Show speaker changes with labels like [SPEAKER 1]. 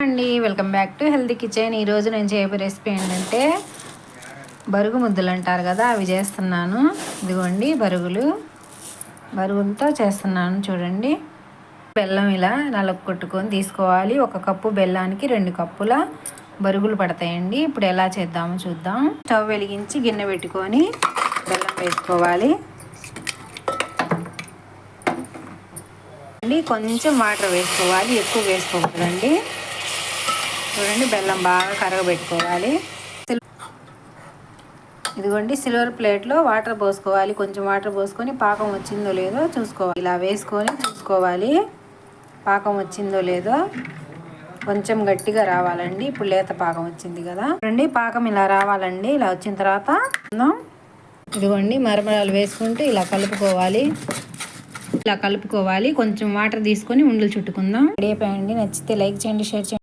[SPEAKER 1] అండి welcome back to healthy kitchen. ఈరోజు నేను చేయబోయే రెసిపీ ఏంటంటే బరుగు ముద్దలు అంటారు కదా, అవి చేస్తున్నాను. ఇదిగోండి బరుగులతో చేస్తున్నాను. చూడండి, బెల్లం ఇలా నలుపుకొట్టుకొని తీసుకోవాలి. 1 కప్పు బెల్లానికి 2 కప్పుల బరుగులు పడతాయండి. ఇప్పుడు ఎలా చేద్దామో చూద్దాం. స్టవ్ వెలిగించి గిన్నె పెట్టుకొని బెల్లం వేసుకోవాలి. కొంచెం వాటర్ వేసుకోవాలి, ఎక్కువ వేసుకోకూడదండి. చూడండి, బెల్లం బాగా కరగబెట్టుకోవాలి. ఇదిగోండి, సిల్వర్ ప్లేట్లో వాటర్ పోసుకోవాలి. కొంచెం వాటర్ పోసుకొని పాకం వచ్చిందో లేదో చూసుకోవాలి. ఇలా వేసుకొని చూసుకోవాలి పాకం వచ్చిందో లేదో. కొంచెం గట్టిగా రావాలండి. ఇప్పుడు లేత పాకం వచ్చింది కదా, చూడండి పాకం ఇలా రావాలండి. ఇలా వచ్చిన తర్వాత ఇదిగోండి మరమరాలు వేసుకుంటూ ఇలా కలుపుకోవాలి. కొంచెం వాటర్ తీసుకొని ఉండలు చుట్టుకుందాం. రెడీ అయిపోయండి. నచ్చితే లైక్ చేయండి, షేర్ చేయండి.